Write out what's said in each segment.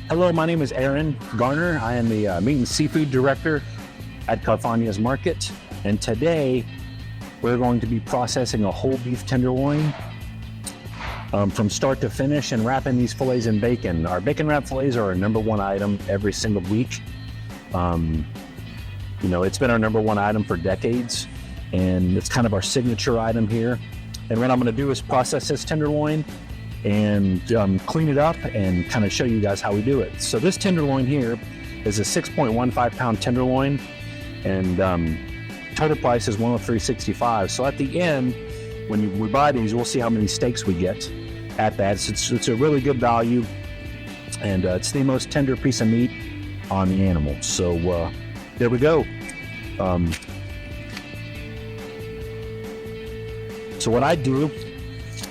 Hello, my name is Aaron Garner. I am the Meat and Seafood Director at Carfagna's Market. And today, we're going to be processing a whole beef tenderloin from start to finish and wrapping these fillets in bacon. Our bacon wrap fillets are our #1 item every single week. It's been our #1 item for decades, and it's kind of our signature item here. And what I'm going to do is process this tenderloin and clean it up and kind of show you guys how we do it. So this tenderloin here is a 6.15 pound tenderloin, and total price is $103.65. So at the end, when we buy these, we'll see how many steaks we get at that. So it's a really good value, and it's the most tender piece of meat on the animal. So there we go. So what I do,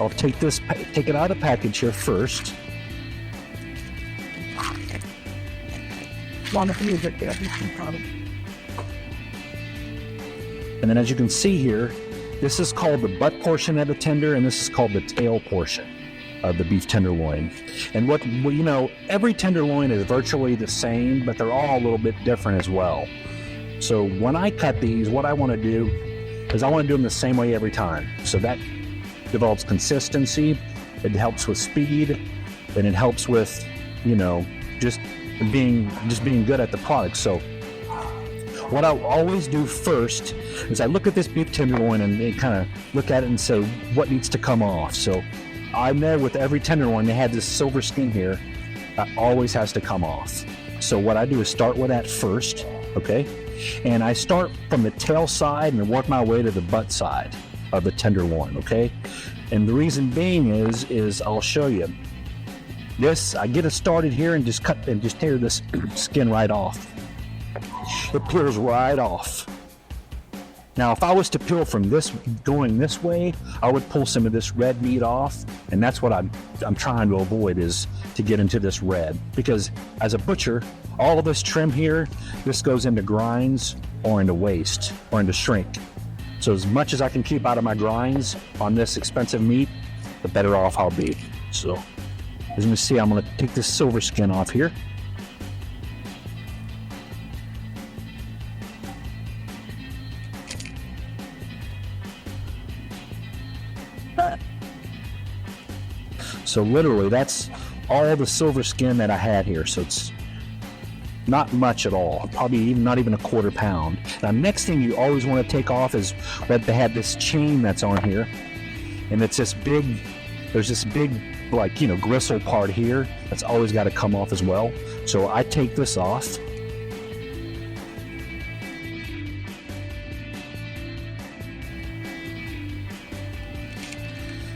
I'll take it out of the package here first. And then as you can see here, this is called the butt portion of the tender, and this is called the tail portion of the beef tenderloin. And every tenderloin is virtually the same, but they're all a little bit different as well. So when I cut these, what I want to do is I want to do them the same way every time. So that develops consistency, it helps with speed, and it helps with, just being good at the product. So what I'll always do first is I look at this beef tenderloin and kind of look at it and say, what needs to come off? So I know with every tenderloin, they had this silver skin here that always has to come off. So what I do is start with that first, okay? And I start from the tail side and work my way to the butt side of the tenderloin, okay? And the reason being is I'll show you. This, I get it started here and just tear this skin right off. It peels right off. Now, if I was to peel from this, going this way, I would pull some of this red meat off, and that's what I'm trying to avoid, is to get into this red. Because as a butcher, all of this trim here, this goes into grinds or into waste or into shrink. So as much as I can keep out of my grinds on this expensive meat, the better off I'll be. So as you can see, I'm going to take this silver skin off here. So literally, that's all the silver skin that I had here. So it's not much at all, probably not even a quarter pound. Now, next thing you always want to take off is that they have this chain that's on here, and it's this big, there's this big, gristle part here that's always got to come off as well. So I take this off.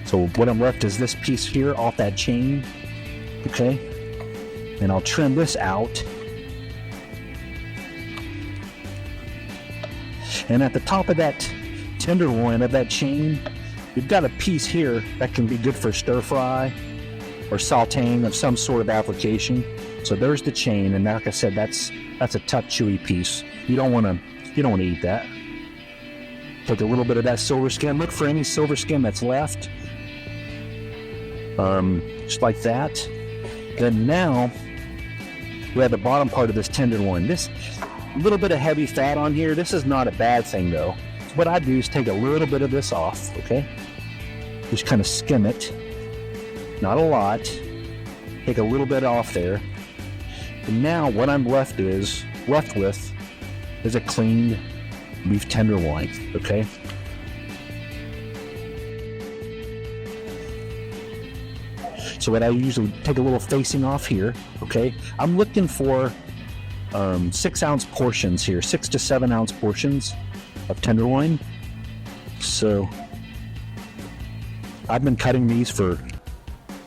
So what I'm left is this piece here off that chain, okay? And I'll trim this out. And at the top of that tenderloin of that chain, you've got a piece here that can be good for stir fry or sauteing of some sort of application. So there's the chain, and like I said, that's a tough, chewy piece. You don't want to eat that. Take a little bit of that silver skin. Look for any silver skin that's left. Just like that. Then now we have the bottom part of this tenderloin. This little bit of heavy fat on here. This is not a bad thing though. What I do is take a little bit of this off, okay? Just kind of skim it. Not a lot. Take a little bit off there. And now what I'm left with is a clean beef tenderloin, okay? So what I usually take a little facing off here, okay? I'm looking for 6-ounce portions here, 6 to 7 ounce portions of tenderloin. So I've been cutting these for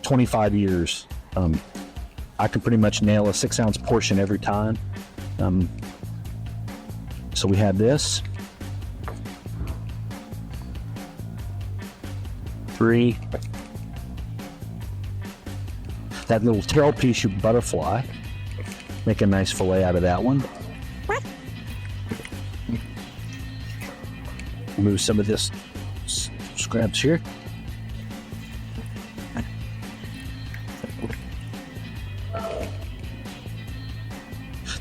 25 years. I can pretty much nail a 6-ounce portion every time. So we have this. 3. That little tail piece, you butterfly. Make a nice fillet out of that one. Move some of this scraps here.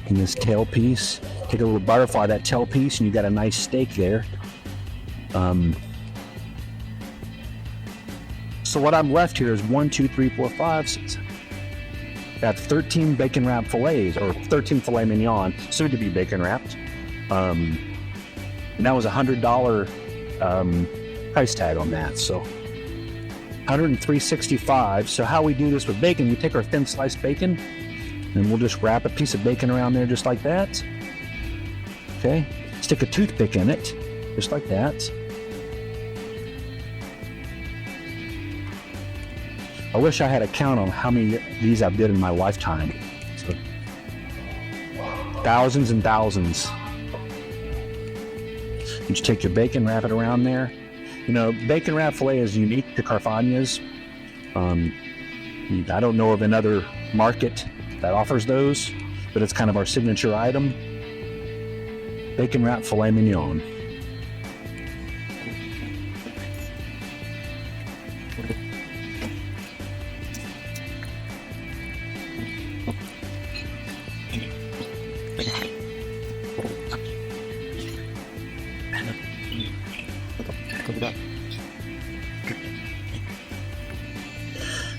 in this tail piece. Take a little butterfly that tail piece, and you got a nice steak there. So what I'm left here is 1, 2, 3, 4, 5, 6. Got 13 bacon wrapped fillets, or 13 filet mignon, soon to be bacon wrapped. And that was $100 price tag on that. So $103.65. So how we do this with bacon, we take our thin sliced bacon, and we'll just wrap a piece of bacon around there just like that. Okay, stick a toothpick in it, just like that. I wish I had a count on how many of these I've did in my lifetime. So, thousands and thousands. You just take your bacon, wrap it around there. You know, bacon wrap filet is unique to Carfagna's. I don't know of another market that offers those, but it's kind of our signature item. Bacon wrap filet mignon.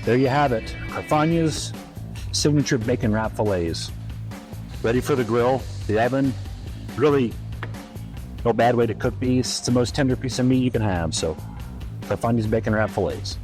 There you have it, Carfagna's signature bacon wrap fillets. Ready for the grill, the oven. Really no bad way to cook these. It's the most tender piece of meat you can have. So Carfagna's bacon wrap fillets.